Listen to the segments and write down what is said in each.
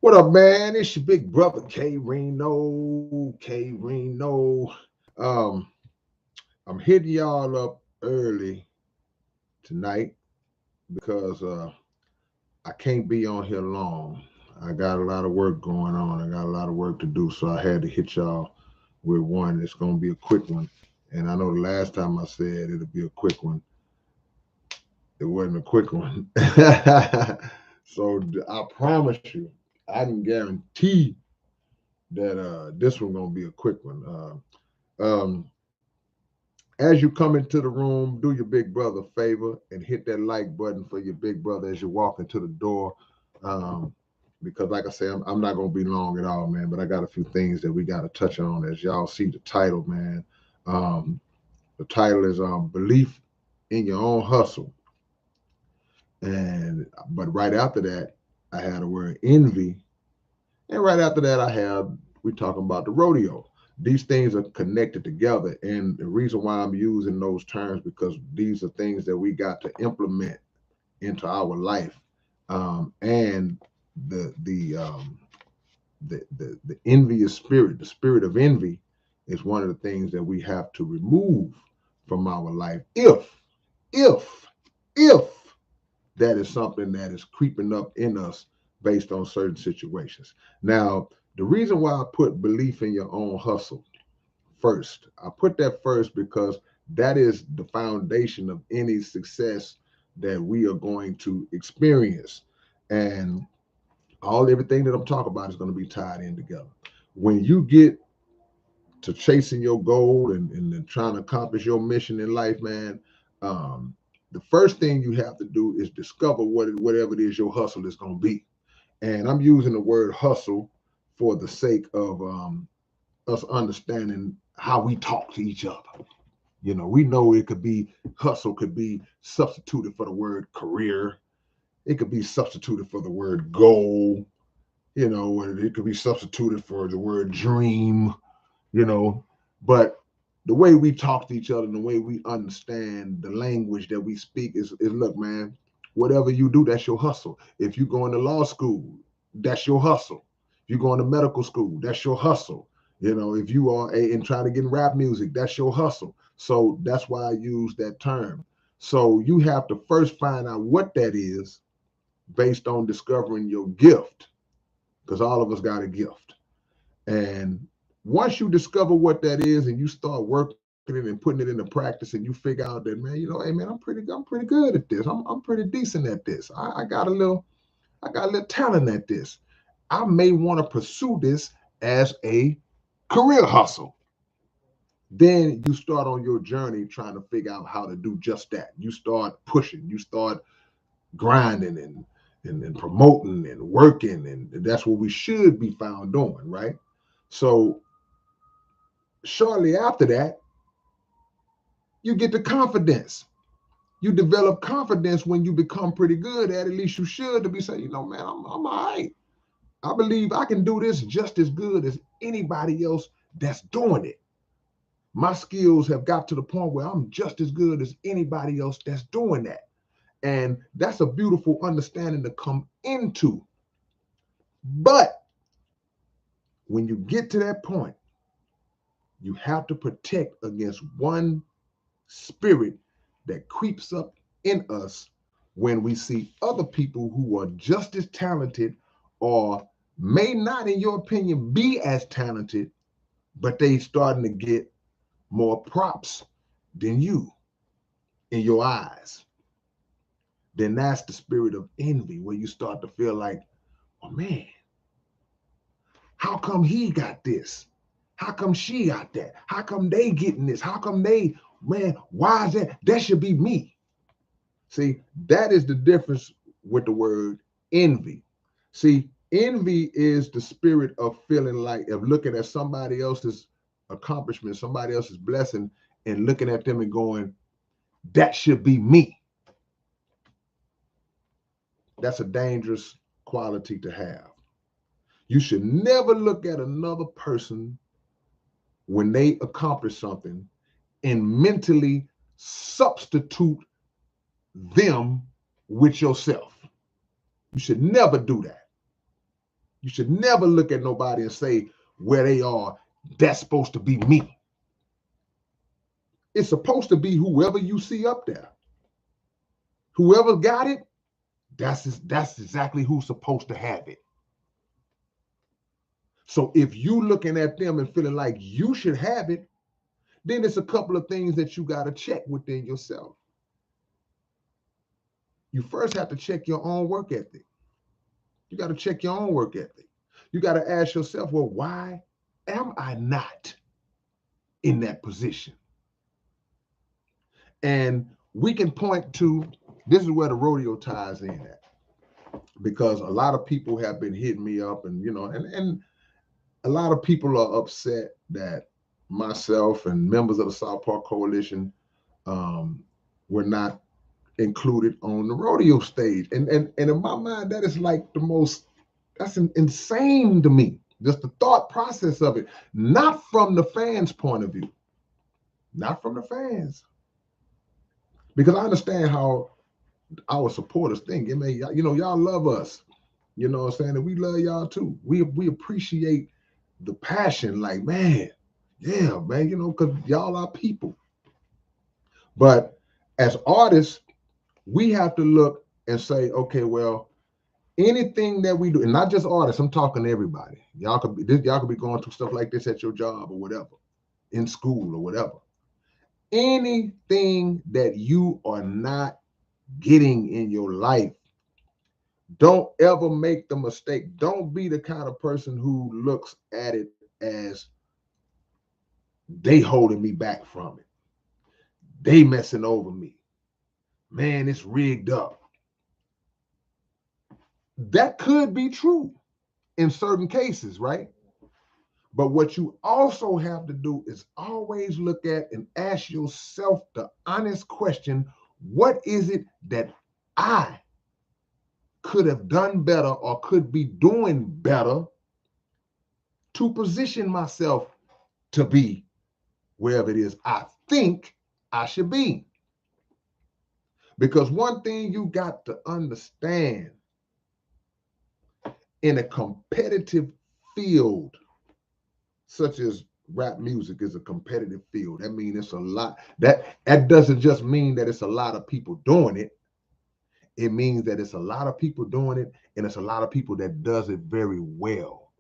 What up, man? It's your big brother K-Rino. K-Rino. Um, I'm hitting y'all up early tonight because I can't be on here long. I got a lot of work going on. I got a lot of work to do, so I had to hit y'all with one. It's gonna be a quick one. And I know the last time I said it'll be a quick one, it wasn't a quick one. So I promise you, I can guarantee that this one gonna be a quick one. As you come into the room, do your big brother a favor and hit that like button for your big brother as you walk into the door. Um, because, like I say, I'm not gonna be long at all, man. But I got a few things that we got to touch on. As y'all see the title, man. Um, the title is "Belief in Your Own Hustle," and but right after that, I had a word envy. And right after that, we talking about the rodeo. These things are connected together. And the reason why I'm using those terms, because these are things that we got to implement into our life. And the the um the envious spirit, the spirit of envy, is one of the things that we have to remove from our life if if that is something that is creeping up in us based on certain situations. Now, the reason why I put belief in your own hustle first, I put that first because that is the foundation of any success that we are going to experience. And everything that I'm talking about is going to be tied in together. When you get to chasing your goal and trying to accomplish your mission in life, man, the first thing you have to do is discover whatever it is your hustle is going to be. And I'm using the word hustle for the sake of us understanding how we talk to each other. You know, we know it could be hustle could be substituted for the word career. It could be substituted for the word goal. You know, it could be substituted for the word dream. You know, but the way we talk to each other and the way we understand the language that we speak is look, man, whatever you do, that's your hustle. If you go into law school, that's your hustle. If you go into medical school, that's your hustle. You know, if you are and try to get in rap music, that's your hustle. So that's why I use that term. So you have to first find out what that is based on discovering your gift, because all of us got a gift. And once you discover what that is and you start working it and putting it into practice and you figure out that, man, hey man, I'm pretty good at this. I'm pretty decent at this. I got a little talent at this. I may want to pursue this as a career hustle. Then you start on your journey trying to figure out how to do just that. You start pushing, you start grinding and promoting and working, and that's what we should be found doing, right? So shortly after that, you get the confidence. You develop confidence when you become pretty good at least you should, to be saying, you know, man, I'm all right. I believe I can do this just as good as anybody else that's doing it. My skills have got to the point where I'm just as good as anybody else that's doing that. And that's a beautiful understanding to come into. But when you get to that point, you have to protect against one spirit that creeps up in us when we see other people who are just as talented or may not, in your opinion, be as talented, but they starting to get more props than you in your eyes. Then that's the spirit of envy, where you start to feel like, oh man, how come he got this? How come she got that? How come they getting this? How come they, man, why is that? That should be me. See, that is the difference with the word envy. See, envy is the spirit of feeling like, of looking at somebody else's accomplishment, somebody else's blessing, and looking at them and going, that should be me. That's a dangerous quality to have. You should never look at another person when they accomplish something and mentally substitute them with yourself. You should never do that. You should never look at nobody and say where they are, that's supposed to be me. It's supposed to be whoever you see up there. Whoever got it, that's exactly who's supposed to have it. So if you looking at them and feeling like you should have it, then it's a couple of things that you got to check within yourself. You first have to check your own work ethic. You got to check your own work ethic. You got to ask yourself, well, why am I not in that position? And we can point to, this is where the rodeo ties in at, because a lot of people have been hitting me up, and and a lot of people are upset that myself and members of the South Park Coalition were not included on the rodeo stage. And in my mind, that is like the most, that's insane to me. Just the thought process of it, not from the fans' point of view, not from the fans, because I understand how our supporters think. It may, y'all love us, you know what I'm saying, and we love y'all too. We appreciate the passion, like, man, yeah, man, because y'all are people. But as artists, we have to look and say, okay, well, anything that we do, and not just artists, I'm talking to everybody. Y'all could be going through stuff like this at your job or whatever, in school or whatever. Anything that you are not getting in your life, don't ever make the mistake. Don't be the kind of person who looks at it as they holding me back from it. They messing over me. Man, it's rigged up. That could be true in certain cases, right? But what you also have to do is always look at and ask yourself the honest question, what is it that I could have done better or could be doing better to position myself to be wherever it is I think I should be? Because one thing you got to understand, in a competitive field, such as rap music is a competitive field. That means it's a lot. That doesn't just mean that it's a lot of people doing it. It means that it's a lot of people doing it, and it's a lot of people that does it very well.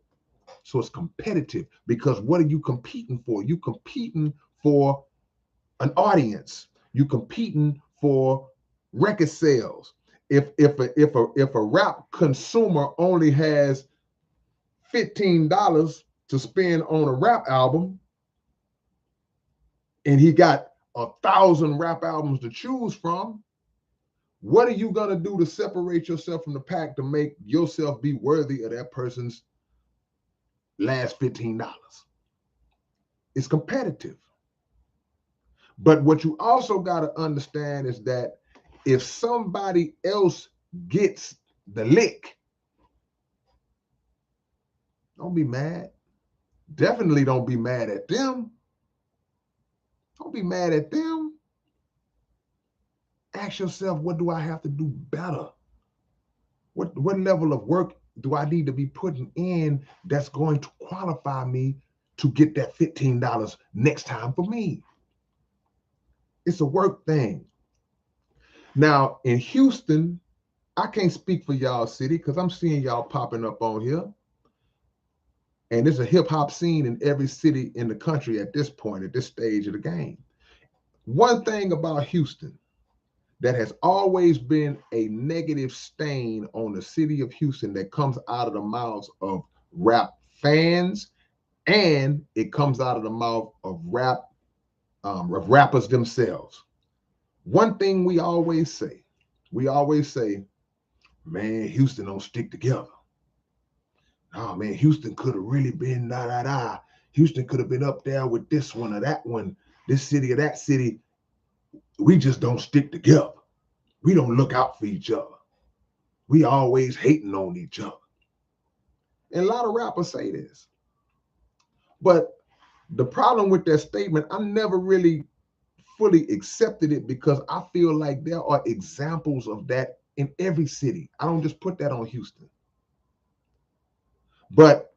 So it's competitive, because what are you competing for? You competing for an audience. You competing for record sales. If a rap consumer only has $15 to spend on a rap album, and he got 1,000 rap albums to choose from, what are you gonna do to separate yourself from the pack to make yourself be worthy of that person's last $15? It's competitive. But what you also got to understand is that if somebody else gets the lick, don't be mad. Definitely don't be mad at them. Don't be mad at them. Ask yourself, what do I have to do better? What level of work do I need to be putting in that's going to qualify me to get that $15 next time for me? It's a work thing. Now, in Houston, I can't speak for y'all city because I'm seeing y'all popping up on here. And there's a hip hop scene in every city in the country at this point, at this stage of the game. One thing about Houston that has always been a negative stain on the city of Houston that comes out of the mouths of rap fans, and it comes out of the mouth of rappers themselves. One thing we always say, man, Houston don't stick together. Oh man, Houston could have really been da da da. Houston could have been up there with this one or that one, this city or that city. We just don't stick together. We don't look out for each other. We always hating on each other. And a lot of rappers say this. But the problem with that statement, I never really fully accepted it, because I feel like there are examples of that in every city. I don't just put that on Houston. But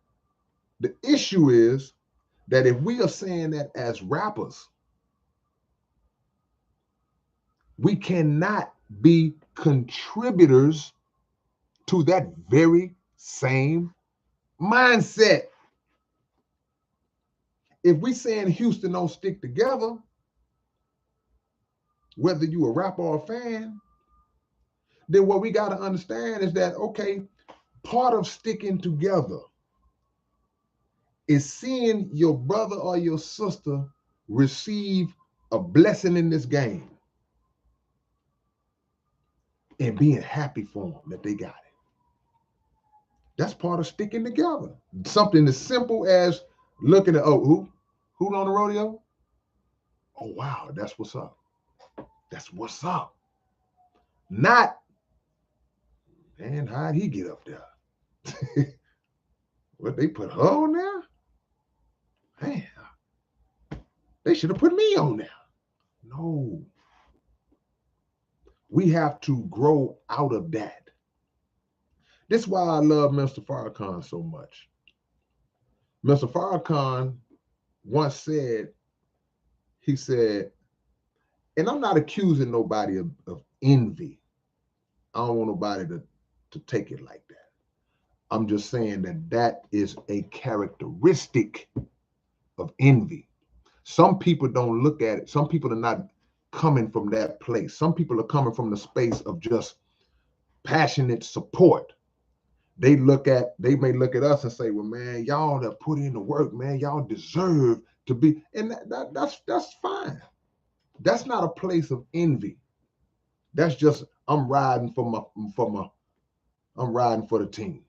the issue is that if we are saying that as rappers, we cannot be contributors to that very same mindset. If we saying Houston don't stick together, whether you a rapper or a fan, then what we got to understand is that, okay, part of sticking together is seeing your brother or your sister receive a blessing in this game and being happy for them that they got it. That's part of sticking together. Something as simple as looking at, oh, who's on the rodeo? Oh, wow, that's what's up. That's what's up. Not, man, how'd he get up there? What, they put her on there? Man, they should have put me on there. No. We have to grow out of that. This is why I love Mr. Farrakhan so much. Mr. Farrakhan once said, he said, and I'm not accusing nobody of envy. I don't want nobody to take it like that. I'm just saying that is a characteristic of envy. Some people don't look at it. Some people are not coming from that place. Some people are coming from the space of just passionate support. They may look at us and say, well, man, y'all that put in the work, man, y'all deserve to be, and that's fine. That's not a place of envy. That's just, I'm riding for the team.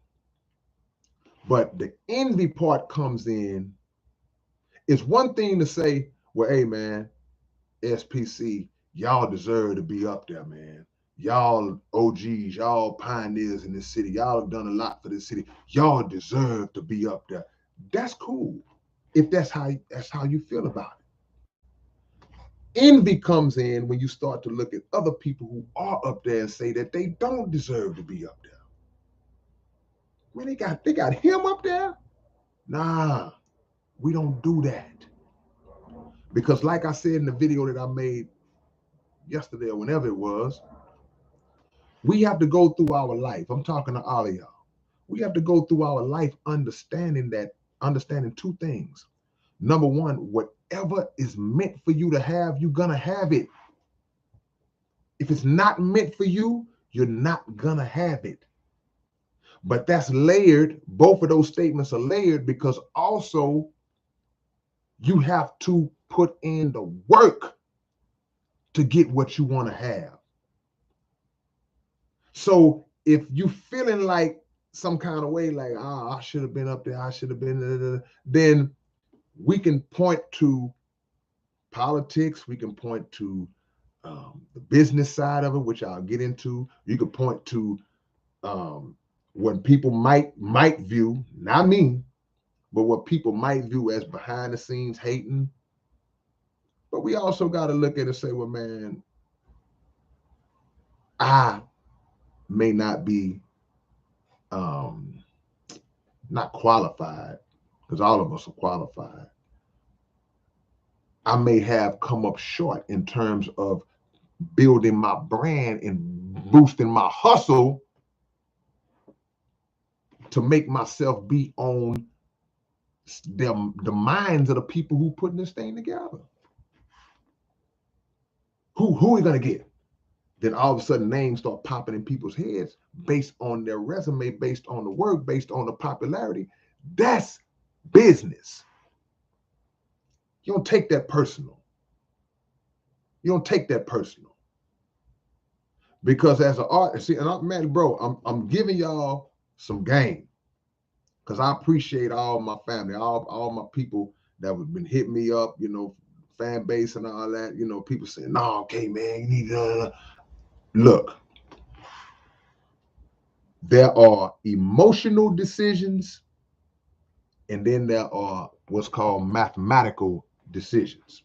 But the envy part comes in. It's one thing to say, well, hey, man, SPC, y'all deserve to be up there, man. Y'all OGs, y'all pioneers in this city. Y'all have done a lot for this city. Y'all deserve to be up there. That's cool if that's how you feel about it. Envy comes in when you start to look at other people who are up there and say that they don't deserve to be up there. Man, they got him up there? Nah, we don't do that. Because like I said in the video that I made yesterday or whenever it was, we have to go through our life. I'm talking to all of y'all. We have to go through our life understanding two things. Number one, whatever is meant for you to have, you're gonna have it. If it's not meant for you, you're not gonna have it. But that's layered. Both of those statements are layered because also you have to put in the work to get what you want to have. So if you feeling like some kind of way, like, I should have been up there, I should have been, then we can point to politics, we can point to the business side of it, which I'll get into. You could point to what people might view, not me, but what people might view as behind the scenes hating. But we also got to look at it and say, well, man, I may not be not qualified, because all of us are qualified. I may have come up short in terms of building my brand and boosting my hustle to make myself be on the minds of the people who putting this thing together. Who are we gonna get? Then all of a sudden names start popping in people's heads based on their resume, based on the work, based on the popularity. That's business. You don't take that personal. You don't take that personal. Because as an artist, see, and man, bro, I'm giving y'all some game. Because I appreciate all my family, all my people that have been hitting me up, fan base and all that, people saying, no, okay, man, you need to look. There are emotional decisions, and then there are what's called mathematical decisions.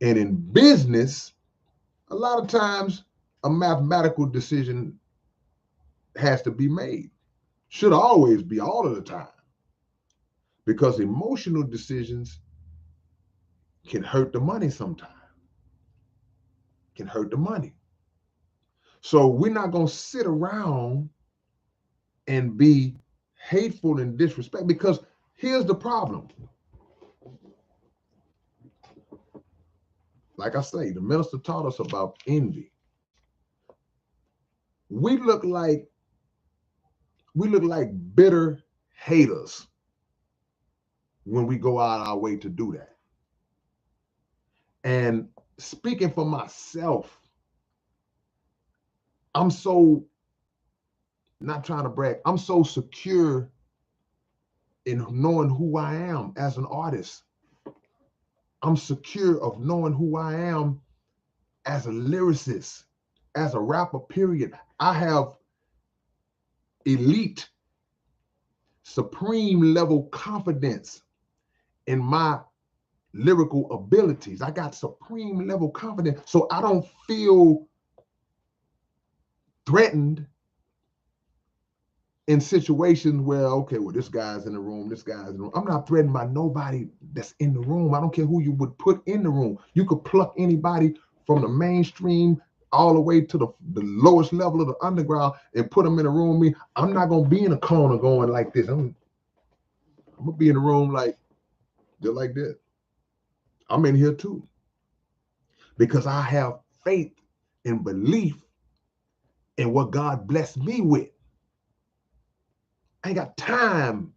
And in business, a lot of times a mathematical decision has to be made. Should always be all of the time. because emotional decisions can hurt the money sometimes, can hurt the money. So we're not going to sit around and be hateful and disrespect, because here's the problem. Like I say, the minister taught us about envy. We look like bitter haters when we go out our way to do that. And speaking for myself, I'm so, not trying to brag, I'm so secure in knowing who I am as an artist. I'm secure of knowing who I am as a lyricist, as a rapper, period. I have elite, supreme level confidence in my lyrical abilities. I got supreme level confidence. So I don't feel threatened in situations where, okay, well, this guy's in the room, this guy's in the room. I'm not threatened by nobody that's in the room. I don't care who you would put in the room. You could pluck anybody from the mainstream all the way to the lowest level of the underground and put them in a room with me. I'm not going to be in a corner going like this. I'm going to be in the room like, just like this. I'm in here too. Because I have faith and belief in what God blessed me with. I ain't got time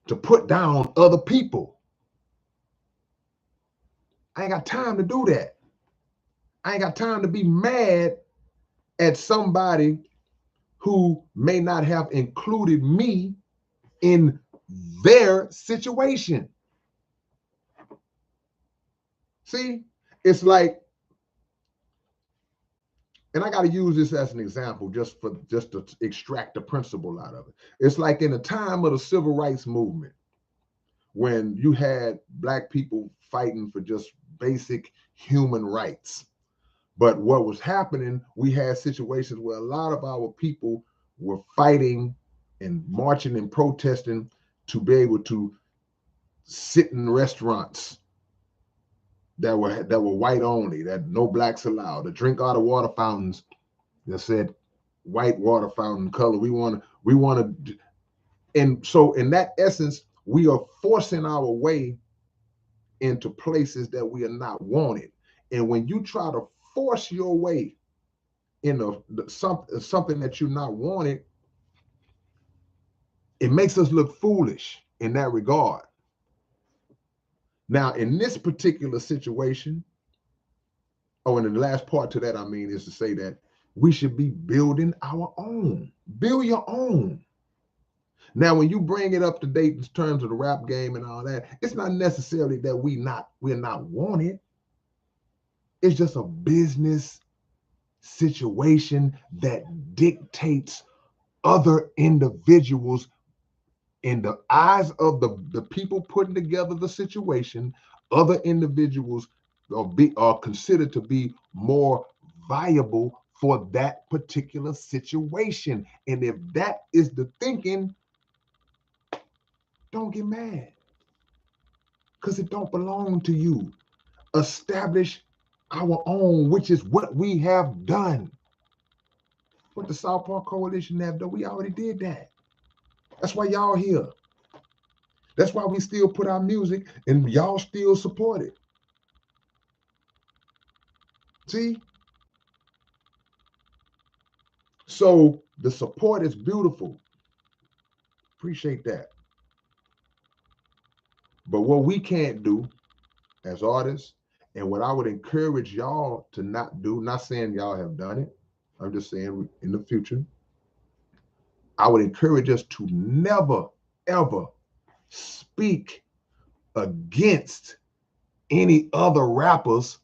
to put down other people. I ain't got time to do that. I ain't got time to be mad at somebody who may not have included me in their situation. See, it's like, and I got to use this as an example just to extract the principle out of it. It's like in the time of the civil rights movement, when you had Black people fighting for just basic human rights. But what was happening, we had situations where a lot of our people were fighting and marching and protesting to be able to sit in restaurants that were white only, that no blacks allowed, to drink out of water fountains that said white water fountain color. We want to, and so in that essence, we are forcing our way into places that we are not wanted. And when you try to force your way into something that you're not wanted, it makes us look foolish in that regard. Now, in this particular situation, and the last part to that, I mean, is to say that we should be building our own. Build your own. Now, when you bring it up to date in terms of the rap game and all that, it's not necessarily that we're not wanted. It's just a business situation that dictates other individuals in the eyes of the people putting together the situation. Other individuals are considered to be more viable for that particular situation. And if that is the thinking, don't get mad, because it don't belong to you. Establish our own, which is what we have done. What the South Park Coalition have done, we already did that. That's why y'all here. That's why we still put our music and y'all still support it. See? So the support is beautiful. Appreciate that. But what we can't do as artists, and what I would encourage y'all to not do, not saying y'all have done it, I'm just saying in the future, I would encourage us to never, ever speak against any other rappers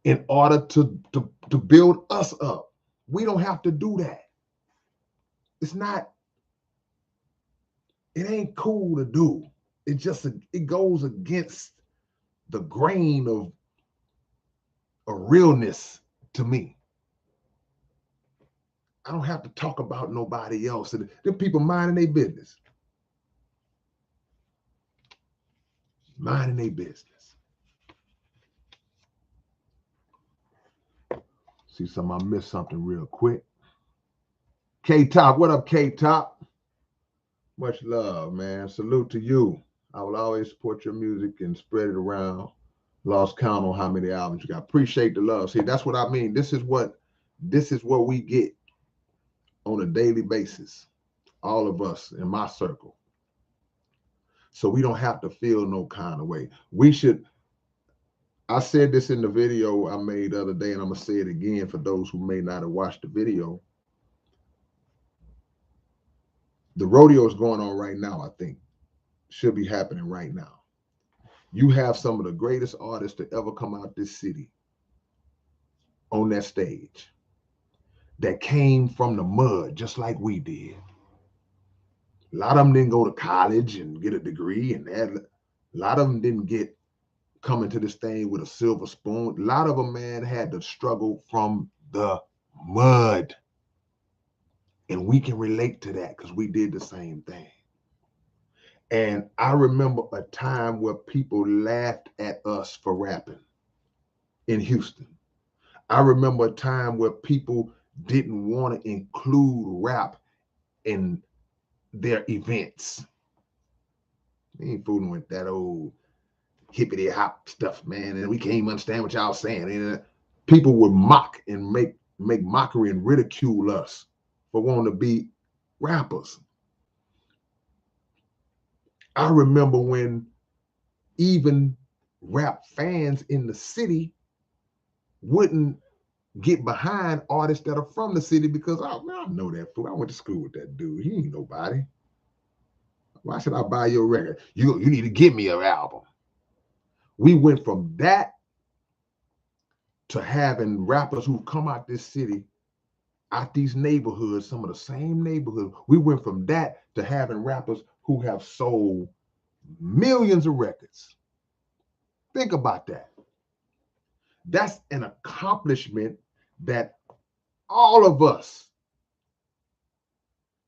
in order to build us up. We don't have to do that. It ain't cool to do. It goes against the grain of a realness to me. I don't have to talk about nobody else. And them people minding their business. minding their business. See I missed something real quick. K-Top, what up, K-Top? Much love, man. Salute to you. I will always support your music and spread it around. Lost count on how many albums you got. Appreciate the love. See, that's what I mean. This is what we get on a daily basis. All of us in my circle. So we don't have to feel no kind of way. We should. I said this in the video I made the other day, and I'm gonna say it again for those who may not have watched the video. The rodeo is going on right now, I think. Should be happening right now. You have some of the greatest artists to ever come out this city on that stage that came from the mud just like we did. A lot of them didn't go to college and get a degree, and a lot of them didn't get coming to this thing with a silver spoon. A lot of them, man, had to struggle from the mud. And we can relate to that because we did the same thing. And I remember a time where people laughed at us for rapping in Houston. I remember a time where people didn't want to include rap in their events. We ain't fooling with that old hippity hop stuff, man. And we can't even understand what y'all saying. And people would mock and make mockery and ridicule us for wanting to be rappers. I remember when even rap fans in the city wouldn't get behind artists that are from the city because I know that fool. I went to school with that dude. He ain't nobody. Why should I buy your record? You need to give me an album. We went from that to having rappers who come out this city, out these neighborhoods, some of the same neighborhoods. We went from that to having rappers who have sold millions of records. Think about that. That's an accomplishment that all of us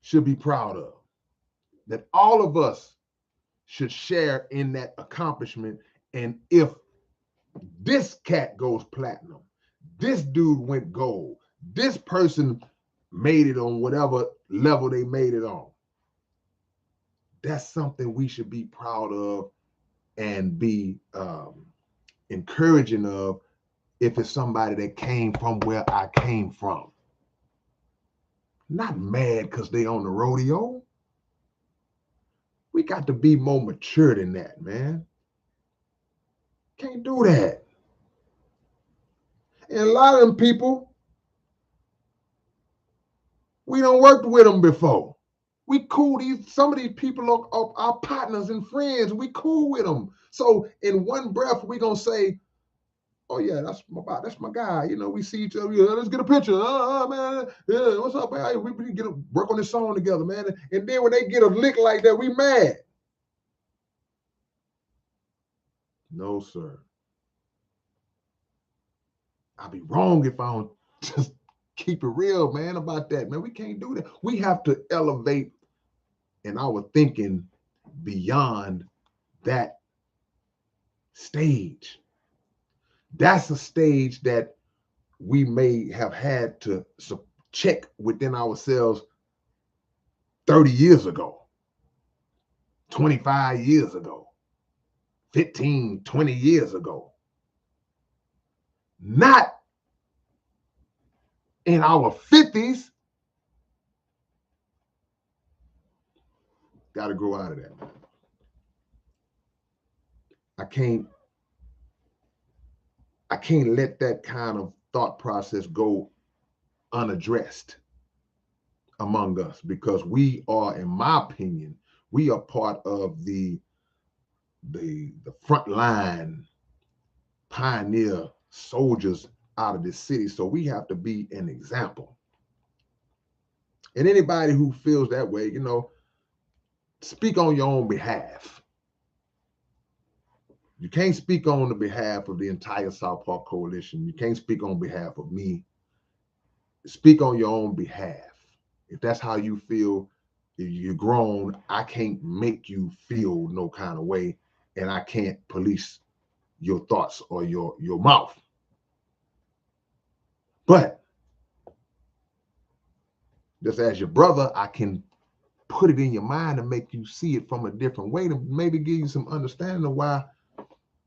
should be proud of. That all of us should share in that accomplishment. And if this cat goes platinum, this dude went gold, this person made it on whatever level they made it on, that's something we should be proud of and be encouraging of if it's somebody that came from where I came from. Not mad because they on the rodeo. We got to be more mature than that, man. Can't do that. And a lot of them people, we done worked with them before. We cool. Some of these people are our partners and friends. We cool with them. So in one breath, we gonna say, "Oh yeah, that's my guy." You know, we see each other. Yeah, let's get a picture. Man, yeah, what's up, man? We work on this song together, man. And then when they get a lick like that, we mad. No, sir. I'll be wrong if I don't just keep it real, man, about that, man. We can't do that. We have to elevate in our thinking beyond that stage. That's a stage that we may have had to check within ourselves 30 years ago, 25 years ago, 15, 20 years ago. Not in our 50s. Got to grow out of that. I can't let that kind of thought process go unaddressed among us because we are, in my opinion, we are part of the front line pioneer soldiers out of this city. So we have to be an example. And anybody who feels that way, you know, speak on your own behalf. You can't speak on the behalf of the entire South Park Coalition. You can't speak on behalf of me. Speak on your own behalf. If that's how you feel, if you're grown, I can't make you feel no kind of way. and I can't police your thoughts or your mouth. But just as your brother, I can put it in your mind and make you see it from a different way to maybe give you some understanding of why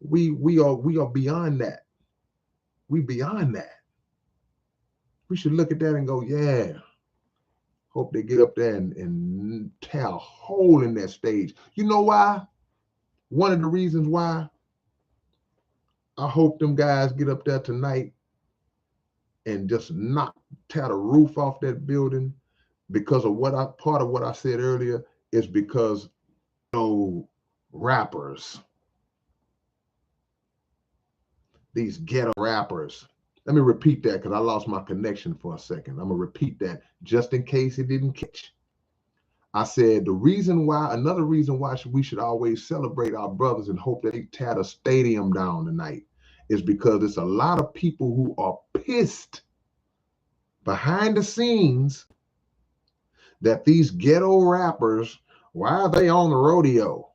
we are beyond that. We beyond that. We should look at that and go, yeah. Hope they get up there and tear a hole in that stage. You know why? One of the reasons why I hope them guys get up there tonight and just tear the roof off that building, because of part of what I said earlier is because rappers, these ghetto rappers. Let me repeat that because I lost my connection for a second. I'm gonna repeat that just in case it didn't catch. I said another reason why we should always celebrate our brothers and hope that they tear the stadium down tonight is because there's a lot of people who are pissed behind the scenes that these ghetto rappers, why are they on the rodeo?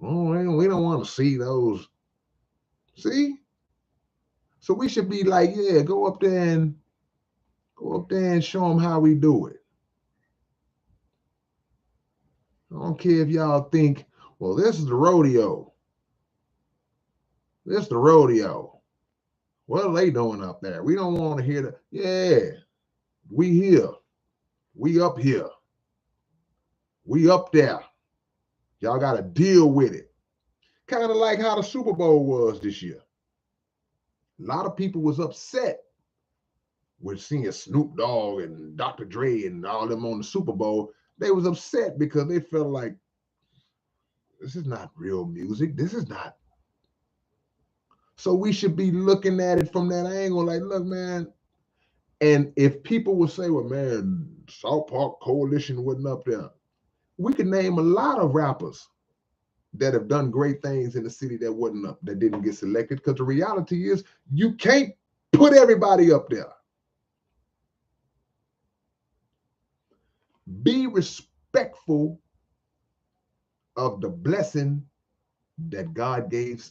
Oh, we don't want to see those. See? So we should be like, yeah, go up there and show them how we do it. I don't care if y'all think, well, this is the rodeo. This is the rodeo. What are they doing up there? We don't want to hear that. Yeah, we here. We up here. We up there. Y'all got to deal with it. Kind of like how the Super Bowl was this year. A lot of people was upset with seeing Snoop Dogg and Dr. Dre and all them on the Super Bowl. They was upset because they felt like this is not real music. This is not. So we should be looking at it from that angle. Like, look, man. And if people would say, well, man, South Park Coalition wasn't up there, we could name a lot of rappers that have done great things in the city that wasn't up, that didn't get selected. Because the reality is, you can't put everybody up there. Be respectful of the blessing that God gave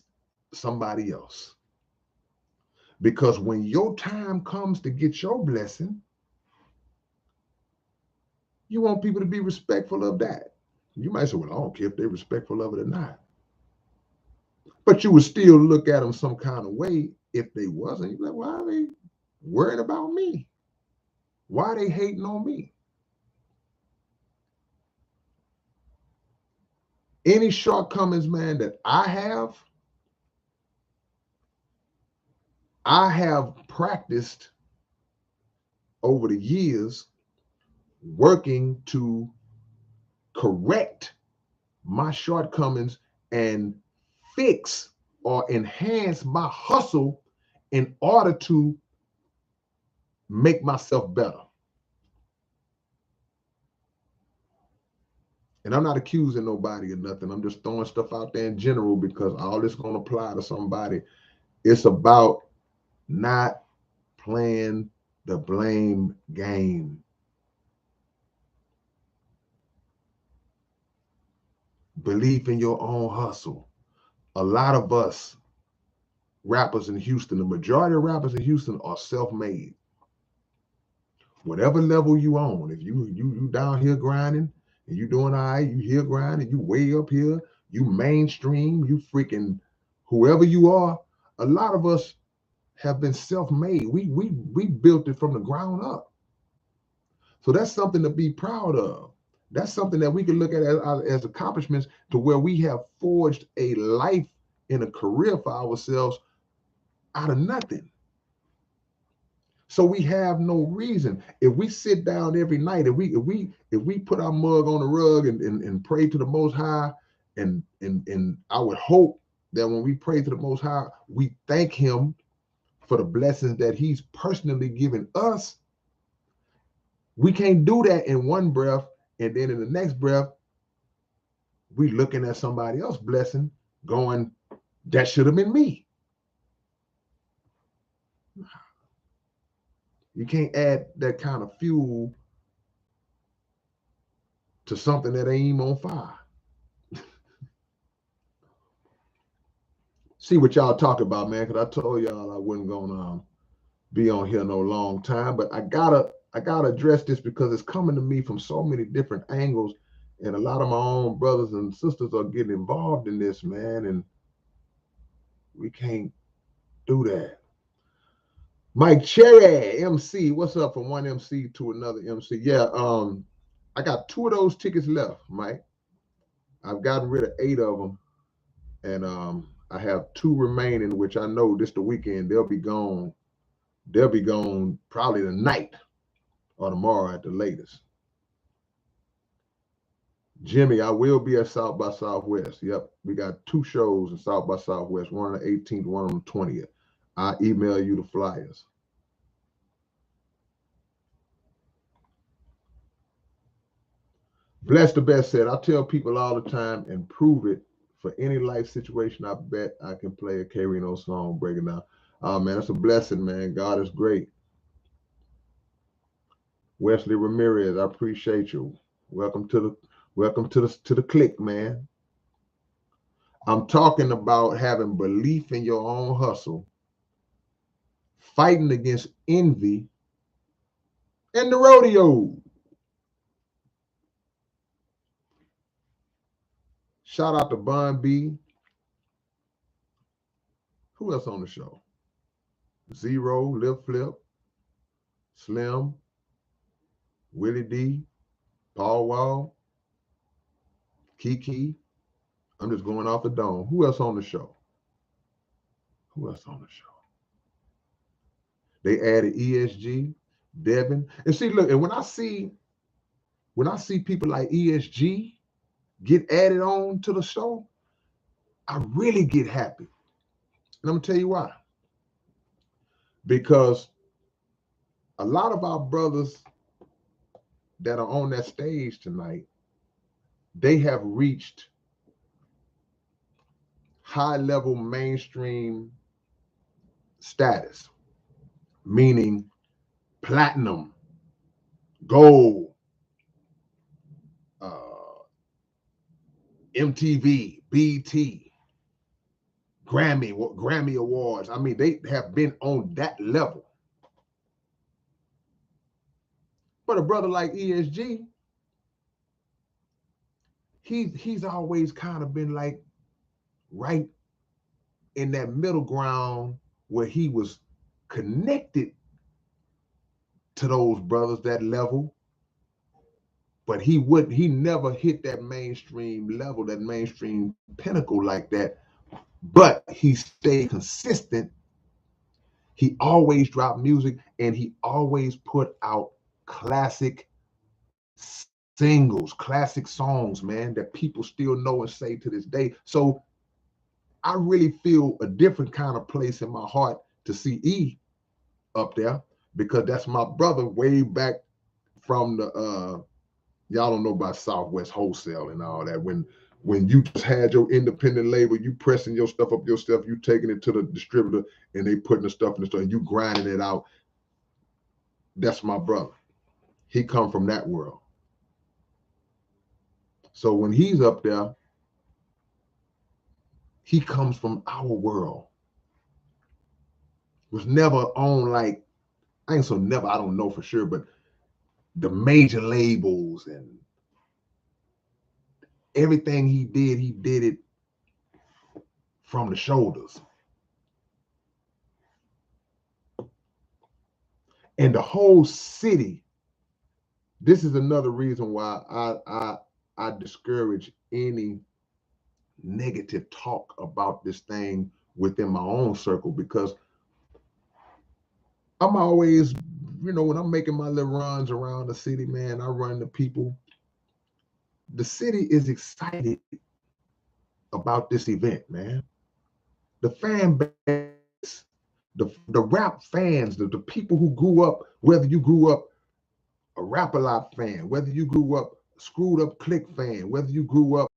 somebody else. Because when your time comes to get your blessing, you want people to be respectful of that. You might say, well, I don't care if they're respectful of it or not. But you would still look at them some kind of way if they wasn't. You're like, why are they worried about me? Why are they hating on me? Any shortcomings, man, that I have practiced over the years working to correct my shortcomings and fix or enhance my hustle in order to make myself better. And I'm not accusing nobody of nothing. I'm just throwing stuff out there in general because all this going to apply to somebody. It's about not playing the blame game. Belief in your own hustle. A lot of us rappers in Houston, the majority of rappers in Houston are self-made. Whatever level you on, if you down here grinding and you doing all right, you here grinding, you way up here, you mainstream, you freaking whoever you are, a lot of us have been self-made. We built it from the ground up. So that's something to be proud of. That's something that we can look at as accomplishments, to where we have forged a life and a career for ourselves out of nothing. So we have no reason. If we sit down every night, if we put our mug on the rug and pray to the Most High, and I would hope that when we pray to the Most High, we thank Him for the blessings that He's personally given us. We can't do that in one breath, and then in the next breath, we looking at somebody else's blessing, going, that should have been me. You can't add that kind of fuel to something that ain't even on fire. see what y'all talk about, man, because I told y'all I wasn't gonna be on here no long time, but I gotta address this because it's coming to me from so many different angles, and a lot of my own brothers and sisters are getting involved in this, man, and we can't do that. Mike Cherry, MC, what's up from one MC to another MC? Yeah, I got 2 of those tickets left, Mike. I've gotten rid of 8 of them, and I have 2 remaining, which I know this the weekend they'll be gone. They'll be gone probably tonight or tomorrow at the latest. Jimmy, I will be at South by Southwest. Yep, we got 2 shows in South by Southwest, one on the 18th, one on the 20th. I'll email you the flyers. Bless the best said, I tell people all the time and prove it for any life situation. I bet I can play a K-Rino song breaking down. Oh man, that's a blessing, man. God is great. Wesley Ramirez, I appreciate you. Welcome to the clique, man. I'm talking about having belief in your own hustle, fighting against envy, and the rodeo. Shout out to Bun B. Who else on the show? Zero, Lip Flip, Slim, Willie D, Paul Wall, Kiki. I'm just going off the dome. Who else on the show? Who else on the show? They added ESG, Devin. And see, look, and when I see people like ESG get added on to the show, I really get happy. And I'm gonna tell you why. Because a lot of our brothers that are on that stage tonight, they have reached high level mainstream status, meaning platinum, gold, MTV, BT, Grammy Awards. I mean, they have been on that level. But a brother like ESG, he's always kind of been like right in that middle ground where he was connected to those brothers that level, but he never hit that mainstream level, that mainstream pinnacle like that. But he stayed consistent. He always dropped music and he always put out classic singles, classic songs, man, that people still know and say to this day. So I really feel a different kind of place in my heart to see E up there because that's my brother way back from the y'all don't know about Southwest Wholesale and all that. When you just had your independent label, you pressing your stuff up yourself, you taking it to the distributor and they putting the stuff in the store and you grinding it out. That's my brother. He come from that world. So when he's up there, he comes from our world. Was never on like, I ain't so never, I don't know for sure, but the major labels and everything he did it from the shoulders. And the whole city, this is another reason why I discourage any negative talk about this thing within my own circle because I'm always, when I'm making my little runs around the city, man, I run the people. The city is excited about this event, man. The fan base, the rap fans, the people who grew up, whether you grew up a Rap-A-Lot fan, whether you grew up Screwed Up Click fan, whether you grew up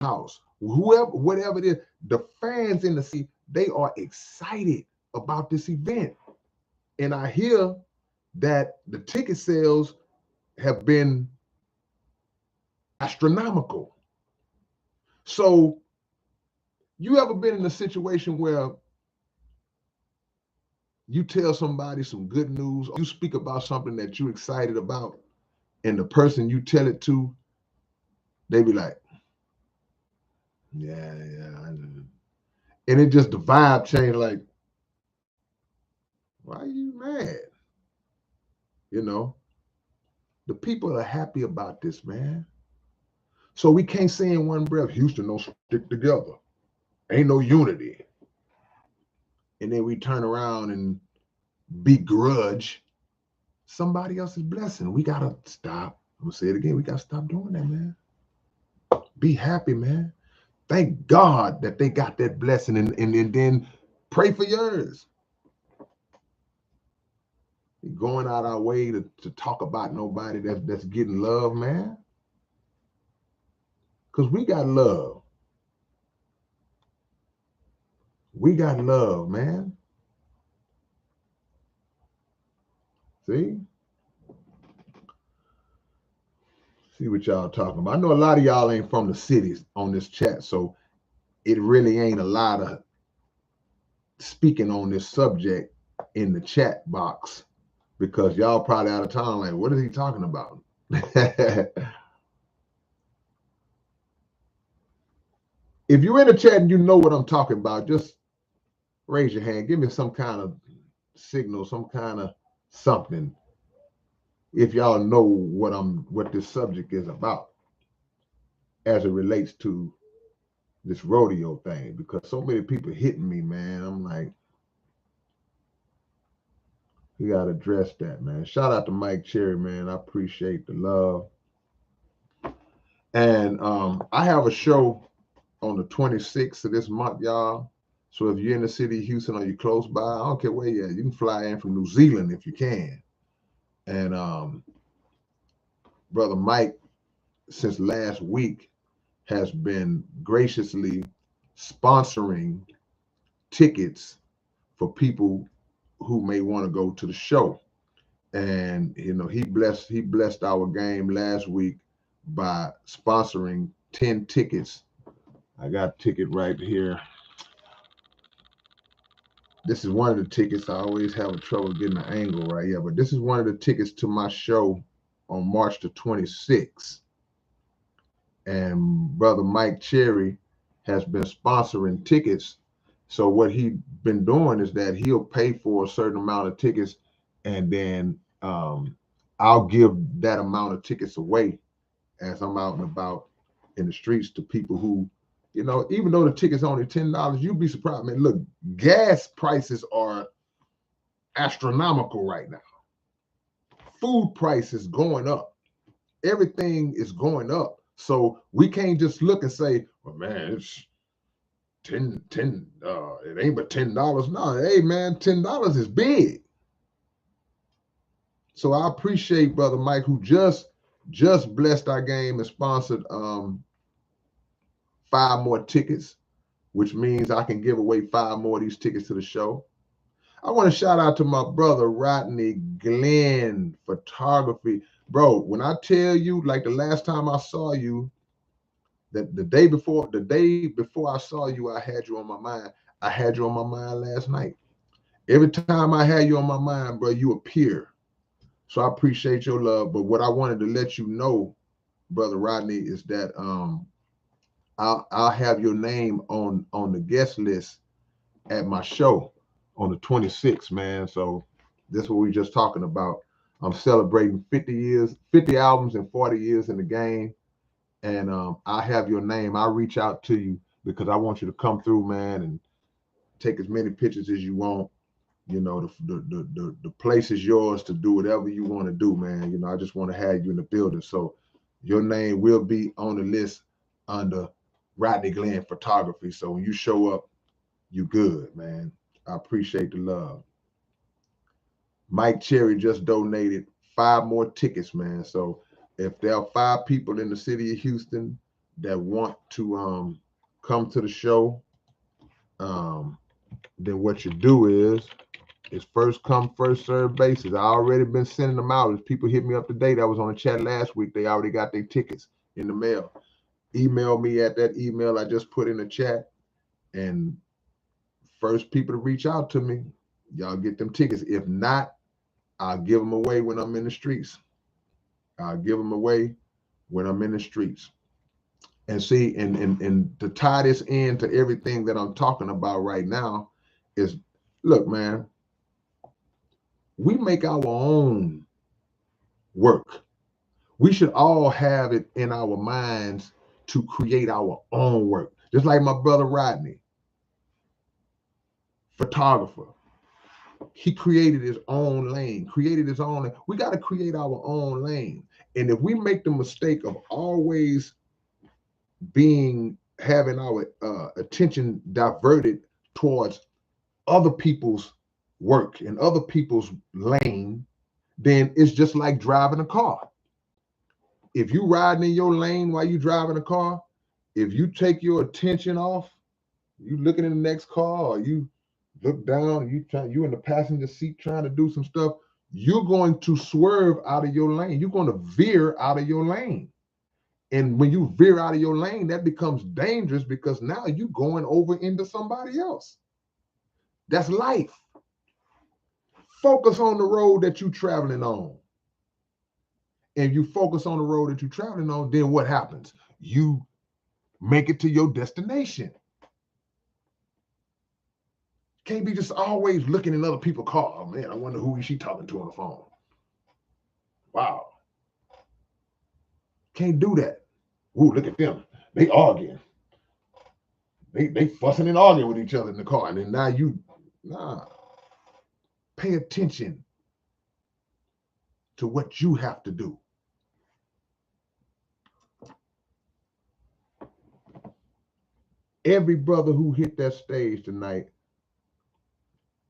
house, whoever, whatever it is, the fans in the city, they are excited about this event. And I hear that the ticket sales have been astronomical. So You ever been in a situation where you tell somebody some good news, or you speak about something that you're excited about, and the person you tell it to, they be like, yeah, yeah, I know. And it just the vibe change, like, why are you mad? You know, the people are happy about this, man. So we can't say in one breath, Houston don't stick together. Ain't no unity. And then we turn around and begrudge somebody else's blessing. We gotta stop. I'm gonna say it again. We gotta stop doing that, man. Be happy, man. Thank God that they got that blessing, and then pray for yours. Going out our way to talk about nobody that's getting love, man. Because we got love. We got love, man. See? See what y'all talking about. I know a lot of y'all ain't from the cities on this chat, so it really ain't a lot of speaking on this subject in the chat box because y'all probably out of town like, what is he talking about? If you're in the chat and you know what I'm talking about, just raise your hand. Give me some kind of signal, some kind of something. If y'all know what this subject is about as it relates to this rodeo thing, because so many people hitting me, man. I'm like, you gotta address that, man. Shout out to Mike Cherry, man. I appreciate the love. And I have a show on the 26th of this month, y'all. So if you're in the city of Houston or you're close by, I don't care where you're at, you can fly in from New Zealand if you can. And Brother Mike, since last week, has been graciously sponsoring tickets for people who may want to go to the show. And you know, he blessed our game last week by sponsoring 10 tickets. I got a ticket right here. This is one of the tickets. I always have trouble getting the angle right here, but this is one of the tickets to my show on March the 26th. And Brother Mike Cherry has been sponsoring tickets. So what he's been doing is that he'll pay for a certain amount of tickets, and then I'll give that amount of tickets away as I'm out and about in the streets to people who, you know, even though the ticket's only $10, you'd be surprised, man. Look, gas prices are astronomical right now. Food prices going up. Everything is going up. So we can't just look and say, well, man, it's 10, it ain't but $10. No, hey man, $10 is big. So I appreciate Brother Mike who just blessed our game and sponsored 5 more tickets, which means I can give away 5 more of these tickets to the show. I want to shout out to my brother Rodney Glenn Photography. Bro, when I tell you, like the last time I saw you, that the day before I saw you, I had you on my mind. I had you on my mind last night. Every time I had you on my mind, bro, you appear. So I appreciate your love. But what I wanted to let you know, Brother Rodney, is that I'll have your name on the guest list at my show on the 26th, man. So this is what we were just talking about. I'm celebrating 50 years, 50 albums and 40 years in the game. And I have your name. I'll reach out to you because I want you to come through, man, and take as many pictures as you want. You know, the place is yours to do whatever you want to do, man. You know, I just want to have you in the building. So your name will be on the list under Rodney Glenn Photography. So when you show up, you good, man. I appreciate the love. Mike Cherry just donated 5 more tickets, man. So if there are 5 people in the city of Houston that want to come to the show, then what you do is it's first come, first served basis. I already been sending them out. As people hit me up today that was on the chat last week, they already got their tickets in the mail. Email me at that email I just put in the chat, And first people to reach out to me, y'all get them tickets. If not, I'll give them away when I'm in the streets. I'll give them away when I'm in the streets. And see, and to tie this into everything that I'm talking about right now is, look, man, we make our own work. We should all have it in our minds to create our own work. Just like my brother Rodney, photographer. He created his own lane, created his own lane. We got to create our own lane. And if we make the mistake of always having our attention diverted towards other people's work and other people's lane, then it's just like driving a car. If you riding in your lane while you driving a car, if you take your attention off, you looking in the next car, or you look down, you in the passenger seat trying to do some stuff, you're going to swerve out of your lane. You're going to veer out of your lane. And when you veer out of your lane, that becomes dangerous because now you're going over into somebody else. That's life. Focus on the road that you're traveling on. And you focus on the road that you're traveling on, then what happens? You make it to your destination. Can't be just always looking in other people's car. Oh man, I wonder who is she talking to on the phone. Wow. Can't do that. Ooh, look at them. They arguing. They fussing and arguing with each other in the car. And then now pay attention to what you have to do. Every brother who hit that stage tonight,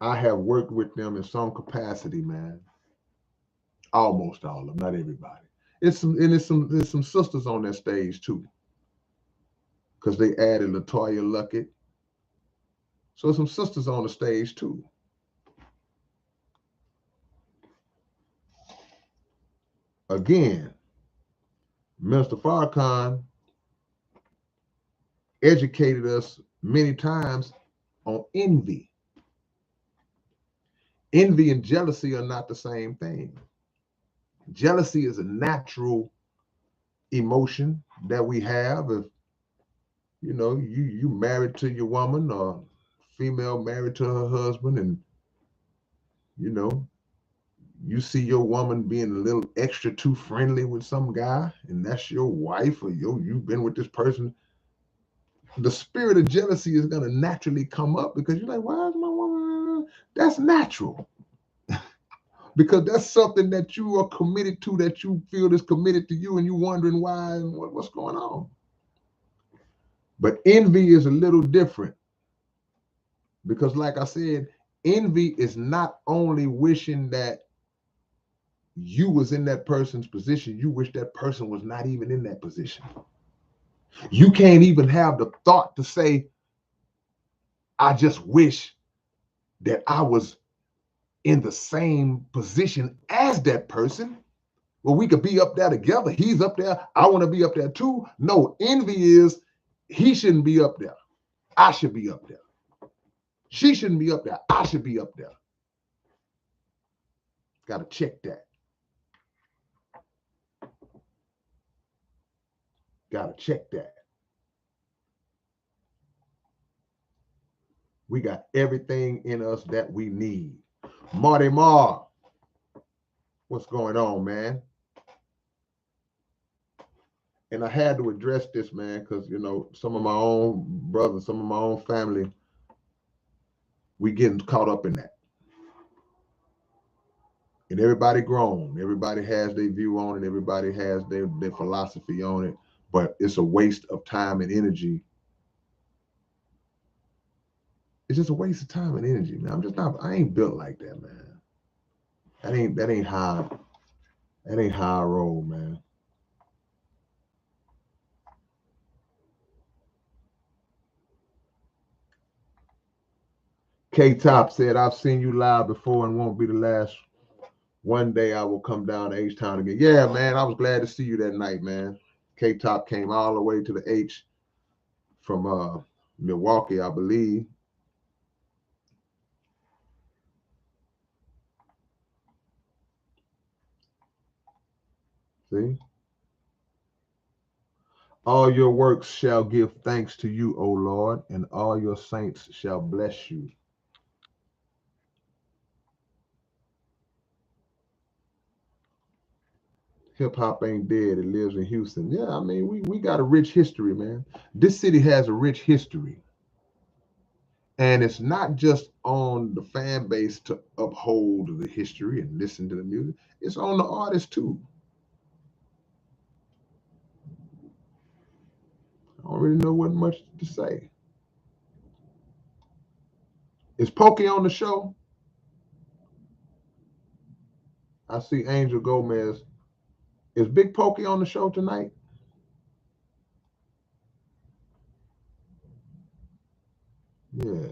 I have worked with them in some capacity, man. Almost all of them, not everybody. There's some sisters on that stage too, because they added Latoya Luckett. So some sisters on the stage too. Again, Mr. Farrakhan educated us many times on envy. Envy and jealousy are not the same thing. Jealousy is a natural emotion that we have. If you married to your woman, or female married to her husband, and you see your woman being a little extra too friendly with some guy, and that's your wife, or you've been with this person, the spirit of jealousy is going to naturally come up because you're like, why is my woman? That's natural. Because that's something that you are committed to, that you feel is committed to you, and you're wondering why and what's going on. But envy is a little different because, like I said, envy is not only wishing that you was in that person's position, you wish that person was not even in that position. You can't even have the thought to say, I just wish that I was in the same position as that person. Well, we could be up there together. He's up there. I want to be up there too. No, envy is he shouldn't be up there. I should be up there. She shouldn't be up there. I should be up there. Got to check that. Got to check that. We got everything in us that we need. Marty Marr, what's going on, man? And I had to address this, man, because, some of my own brothers, some of my own family, we getting caught up in that. And everybody grown. Everybody has their view on it. Everybody has their philosophy on it. But it's a waste of time and energy. It's just a waste of time and energy, man. I ain't built like that, man. That ain't how I roll, man. K-Top said, I've seen you live before and won't be the last. One day I will come down to H-Town again. Yeah, man, I was glad to see you that night, man. K-Top came all the way to the H from Milwaukee, I believe. See? All your works shall give thanks to you, O Lord, and all your saints shall bless you. Hip hop ain't dead. It lives in Houston. Yeah, I mean, we got a rich history, man. This city has a rich history. And it's not just on the fan base to uphold the history and listen to the music. It's on the artists too. I don't really know what much to say. Is Pokey on the show? I see Angel Gomez. Is Big Pokey on the show tonight? Yeah.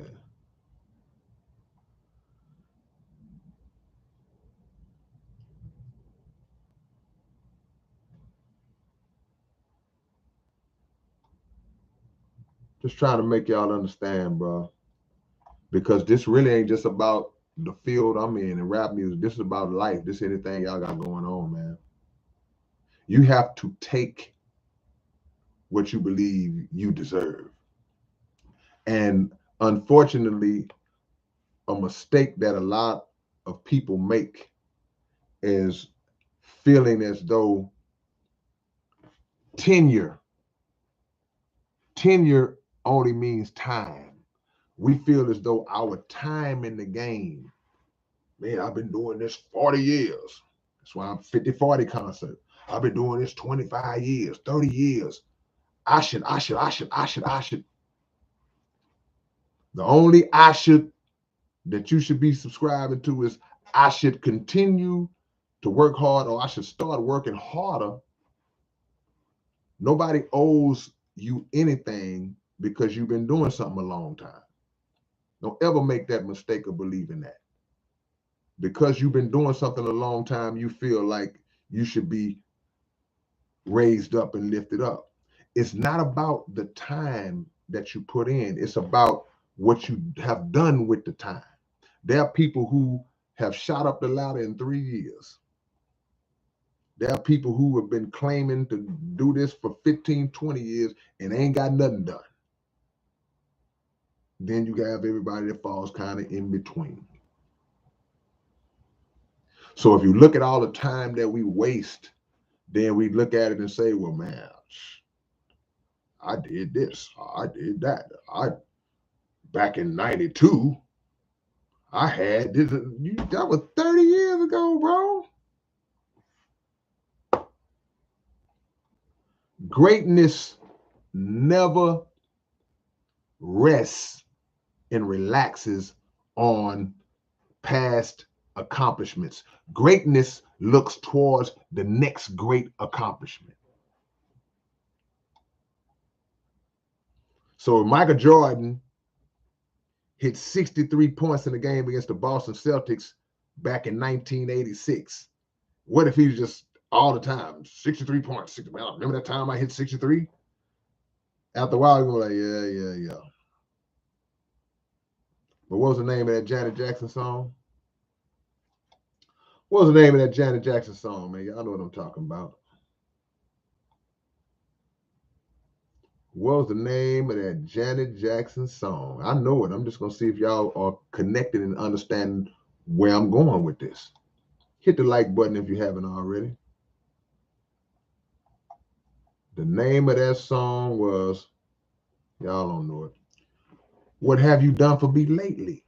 Just trying to make y'all understand, bro. Because this really ain't just about the field I'm in rap music. This is about life. This is anything y'all got going on, man. You have to take what you believe you deserve. And unfortunately, a mistake that a lot of people make is feeling as though tenure tenure only means time. We feel as though our time in the game, man, I've been doing this 40 years. That's why I'm 50-40 concert. I've been doing this 25 years, 30 years. I should. The only I should that you should be subscribing to is I should continue to work hard, or I should start working harder. Nobody owes you anything because you've been doing something a long time. Don't ever make that mistake of believing that. Because you've been doing something a long time, you feel like you should be raised up and lifted up. It's not about the time that you put in, it's about what you have done with the time. There are people who have shot up the ladder in 3 years. There are people who have been claiming to do this for 15, 20 years and ain't got nothing done. Then you have everybody that falls kind of in between. So if you look at all the time that we waste, then we look at it and say, well, man, I did this, I did that. I back in 92, I had this. That was 30 years ago, bro. Greatness never rests and relaxes on past accomplishments. Greatness looks towards the next great accomplishment. So Michael Jordan hit 63 points in the game against the Boston Celtics back in 1986. What if he was just all the time 63 points? 60, well, remember that time I hit 63? After a while, you're like, yeah. But what was the name of that Janet Jackson song? What was the name of that Janet Jackson song, man? Y'all know what I'm talking about. What was the name of that Janet Jackson song? I know it. I'm just going to see if y'all are connected and understand where I'm going with this. Hit the like button if you haven't already. The name of that song was, y'all don't know it. What have you done for me lately?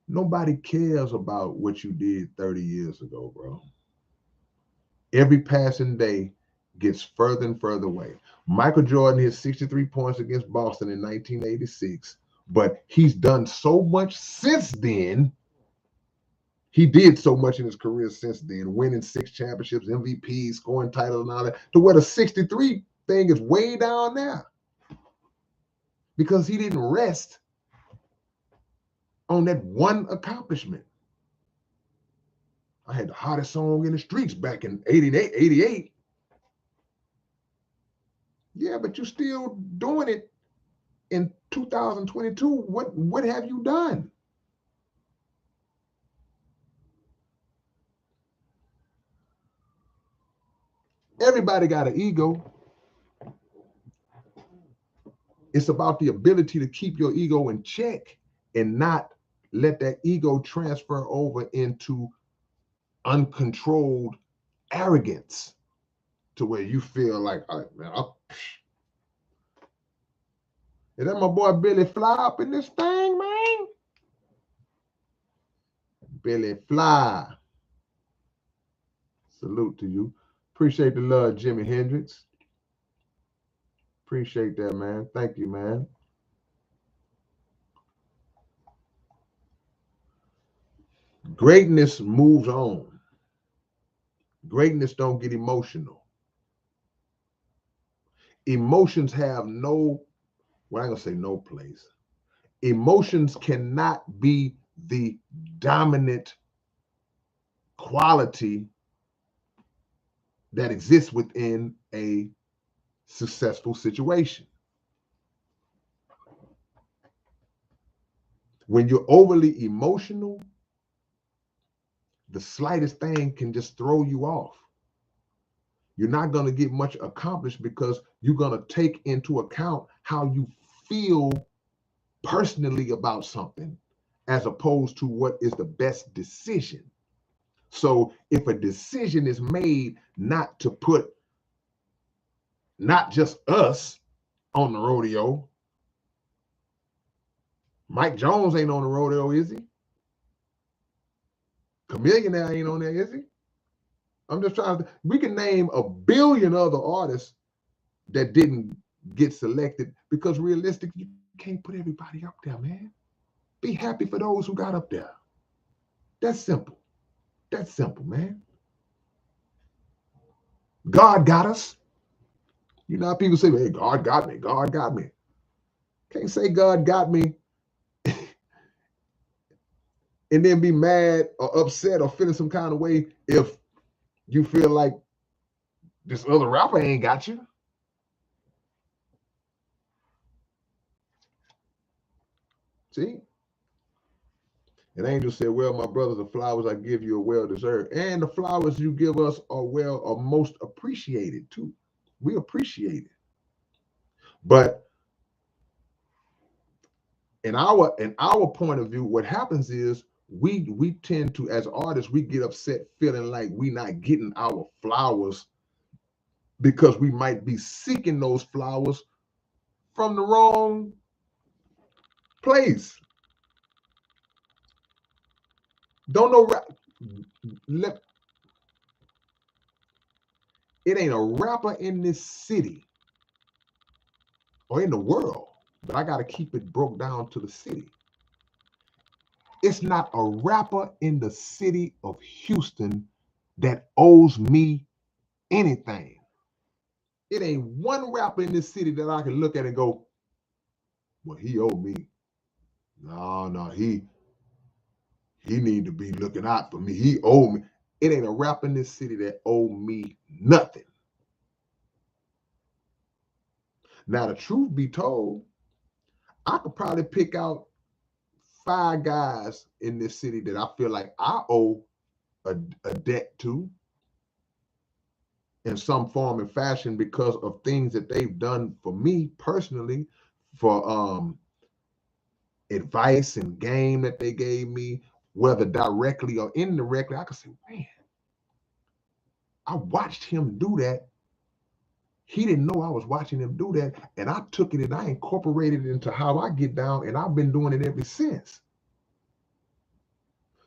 Nobody cares about what you did 30 years ago, bro. Every passing day gets further and further away. Michael Jordan hit 63 points against Boston in 1986, but he's done so much since then. He did so much in his career since then, winning 6 championships, MVPs, scoring titles and all that, to where the 63 thing is way down there. Because he didn't rest on that one accomplishment. I had the hottest song in the streets back in 88. Yeah, but you're still doing it in 2022, what have you done? Everybody got an ego. It's about the ability to keep your ego in check and not let that ego transfer over into uncontrolled arrogance to where you feel like, all right, man, is that my boy Billy Fly up in this thing, man? Billy Fly. Salute to you. Appreciate the love, Jimi Hendrix. Appreciate that, man. Thank you, man. Greatness moves on. Greatness don't get emotional. Emotions have no, well, I ain't gonna say no place. Emotions cannot be the dominant quality that exists within a successful situation. When you're overly emotional, the slightest thing can just throw you off. You're not going to get much accomplished because you're going to take into account how you feel personally about something as opposed to what is the best decision. So if a decision is made not to put not just us on the rodeo, Mike Jones ain't on the rodeo, is he? Chameleon ain't on there, is he? I'm just trying to, we can name a billion other artists that didn't get selected because realistically, you can't put everybody up there, man. Be happy for those who got up there. That's simple. That's simple, man. God got us. You know how people say, hey, God got me. God got me. Can't say God got me and then be mad or upset or feeling some kind of way if you feel like this other rapper ain't got you. See? And Angel said, well, my brothers, the flowers I give you are well deserved. And the flowers you give us are most appreciated too. We appreciate it. But in our point of view, what happens is we tend to, as artists, we get upset feeling like we not getting our flowers because we might be seeking those flowers from the wrong place. Don't know. It ain't a rapper in this city or in the world, but I got to keep it broke down to the city. It's not a rapper in the city of Houston that owes me anything. It ain't one rapper in this city that I can look at and go, well, he owed me. No, he need to be looking out for me. He owe me. It ain't a rapper in this city that owe me nothing. Now, the truth be told, I could probably pick out 5 guys in this city that I feel like I owe a debt to in some form and fashion because of things that they've done for me personally, for advice and game that they gave me, whether directly or indirectly. I could say, man, I watched him do that. He didn't know I was watching him do that. And I took it and I incorporated it into how I get down. And I've been doing it ever since.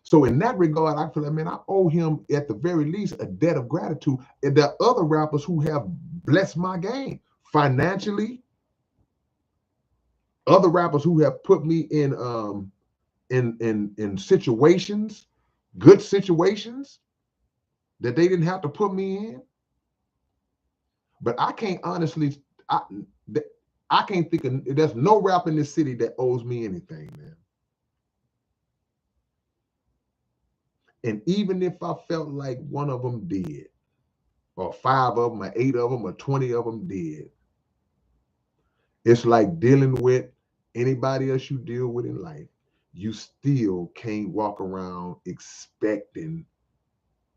So in that regard, I feel like, man, I owe him at the very least a debt of gratitude. And there are other rappers who have blessed my game financially. Other rappers who have put me in situations, good situations that they didn't have to put me in. But I can't honestly, I can't think of, there's no rap in this city that owes me anything, man. And even if I felt like one of them did, or 5 of them, or 8 of them, or 20 of them did, It's like dealing with anybody else you deal with in life. You still can't walk around expecting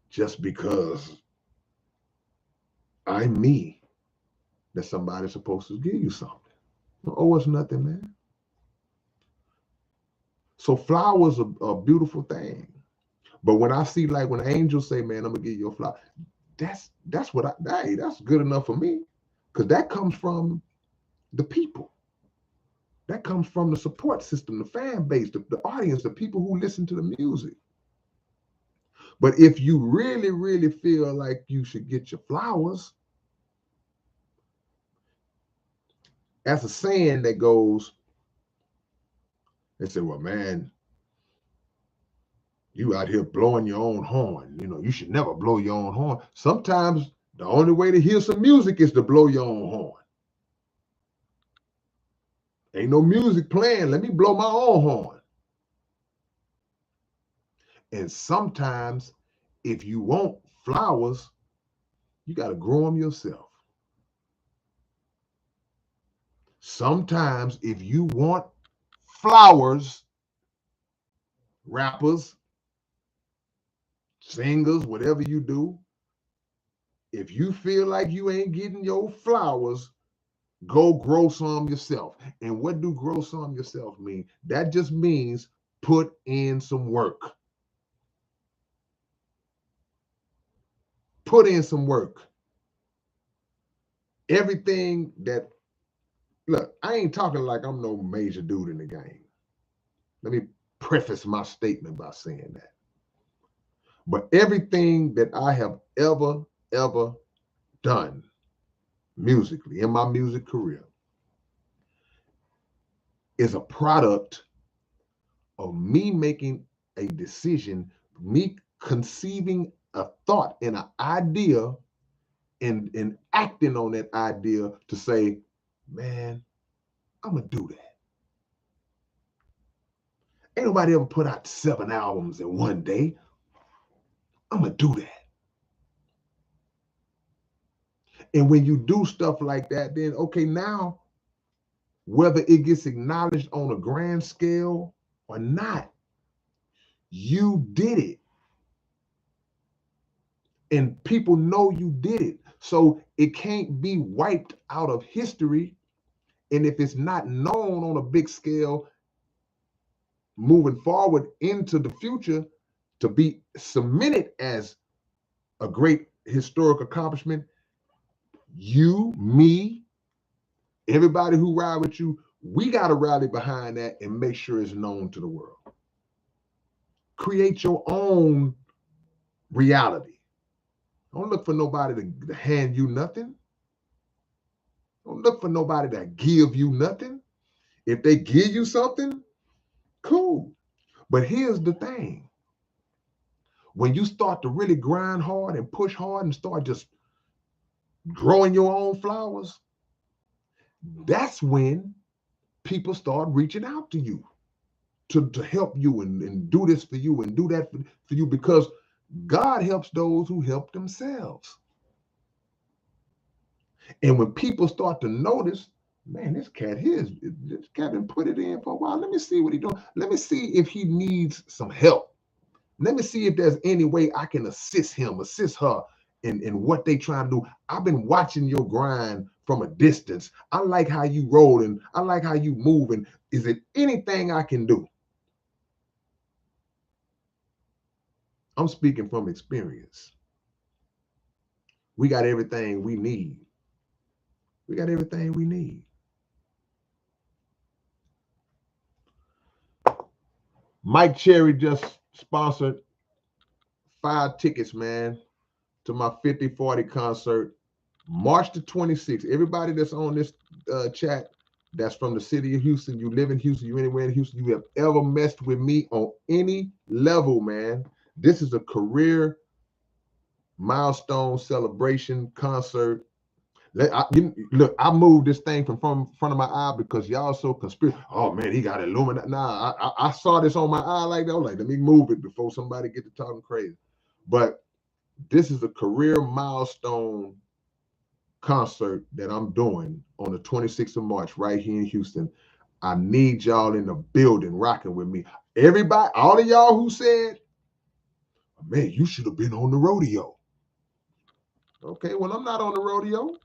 just because I'm me that somebody's supposed to give you something. Oh, it's nothing, man. So flowers are a beautiful thing. But when I see, like, when angels say, man, I'm gonna give you a flower, that's what hey, that's good enough for me. Because that comes from the people. That comes from the support system, the fan base, the audience, the people who listen to the music. But if you really, really feel like you should get your flowers, that's a saying that goes, they say, well, man, you out here blowing your own horn. You know, you should never blow your own horn. Sometimes the only way to hear some music is to blow your own horn. Ain't no music playing. Let me blow my own horn. And sometimes, if you want flowers, you got to grow them yourself. Sometimes, if you want flowers, rappers, singers, whatever you do, if you feel like you ain't getting your flowers, go grow some yourself. And what do grow some yourself mean? That just means put in some work. Put in some work. Everything that, look, I ain't talking like I'm no major dude in the game. Let me preface my statement by saying that. But everything that I have ever done musically in my music career is a product of me making a decision, me conceiving a thought and an idea, and acting on that idea to say, man, I'm gonna do that. Ain't nobody ever put out 7 albums in one day. I'm gonna do that. And when you do stuff like that, then okay, now whether it gets acknowledged on a grand scale or not, you did it. And people know you did it. So it can't be wiped out of history. And if it's not known on a big scale moving forward into the future to be cemented as a great historic accomplishment, you, me, everybody who ride with you, we got to rally behind that and make sure it's known to the world. Create your own reality. Don't look for nobody to hand you nothing. Don't look for nobody to give you nothing. If they give you something, cool. But here's the thing. When you start to really grind hard and push hard and start just growing your own flowers, that's when people start reaching out to you to help you and do this for you and do that for you, because God helps those who help themselves. And when people start to notice, man, this cat been put it in for a while. Let me see what he's doing. Let me see if he needs some help. Let me see if there's any way I can assist him, assist her in what they trying to do. I've been watching your grind from a distance. I like how you rolling. I like how you moving. Is it anything I can do? I'm speaking from experience. We got everything we need. We got everything we need. Mike Cherry just sponsored 5 tickets, man, to my 50/40 concert, March the 26th. Everybody that's on this chat that's from the city of Houston, you live in Houston, you anywhere in Houston, you have ever messed with me on any level, man. This is a career milestone celebration concert. Look, I moved this thing from front of my eye because y'all so conspiracy. Oh man, he got Illuminati. Nah, I saw this on my eye like that. I was like, let me move it before somebody get to talking crazy. But this is a career milestone concert that I'm doing on the 26th of March right here in Houston. I need y'all in the building rocking with me. Everybody, all of y'all who said, man, you should have been on the rodeo. Okay, well, I'm not on the rodeo,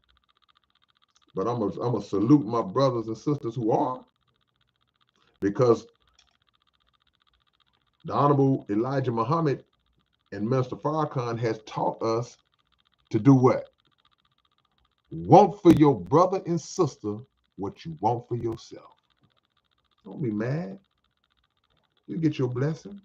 but I'm a salute my brothers and sisters who are, because the Honorable Elijah Muhammad and Minister Farrakhan has taught us to do what? Want for your brother and sister what you want for yourself. Don't be mad. You get your blessing.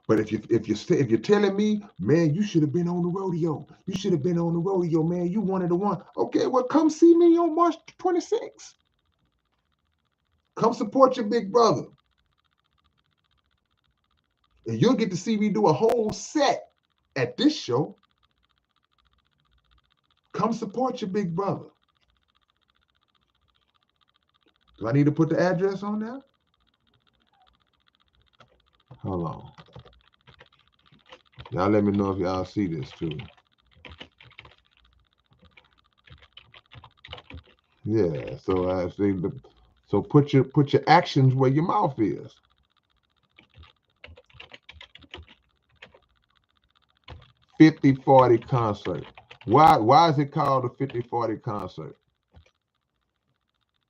But if you're telling me, man, you should have been on the rodeo. You should have been on the rodeo, man. You wanted the one. Okay, well, come see me on March 26th. Come support your big brother. And you'll get to see me do a whole set at this show. Come support your big brother. Do I need to put the address on there? Hold on. Y'all let me know if y'all see this too. Yeah, so I say, so put your actions where your mouth is. 50-40 concert. Why is it called a 50-40 concert?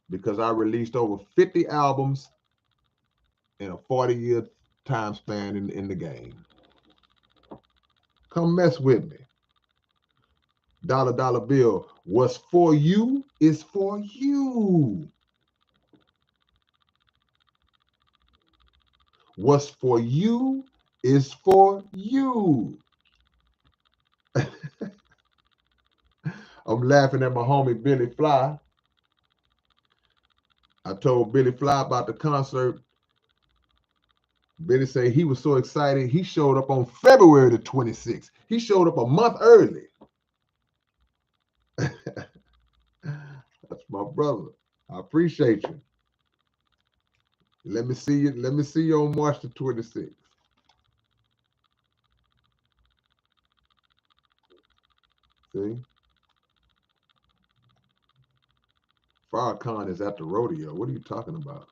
Because I released over 50 albums in a 40-year time span in the game. Come mess with me. Dollar bill. What's for you is for you. What's for you is for you. I'm laughing at my homie Billy Fly. I told Billy Fly about the concert. Billy said he was so excited, he showed up on February the 26th. He showed up a month early. That's my brother. I appreciate you. Let me see you. Let me see you on March the 26th. See? Farrakhan is at the rodeo. What are you talking about?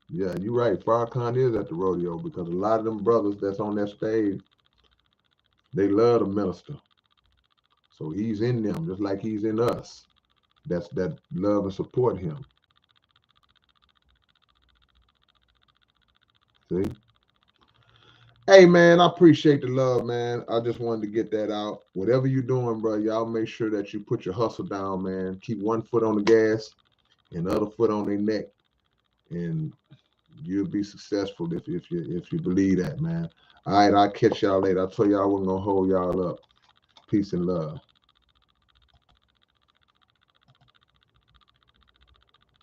Yeah, you're right. Farrakhan is at the rodeo because a lot of them brothers that's on that stage, they love the minister. So he's in them just like he's in us. That's that love and support him. See? Hey, man, I appreciate the love, man. I just wanted to get that out. Whatever you're doing, bro, y'all make sure that you put your hustle down, man. Keep one foot on the gas and the other foot on their neck, and you'll be successful if you believe that, man. All right, I'll catch y'all later. I told y'all I wasn't gonna hold y'all up. Peace and love.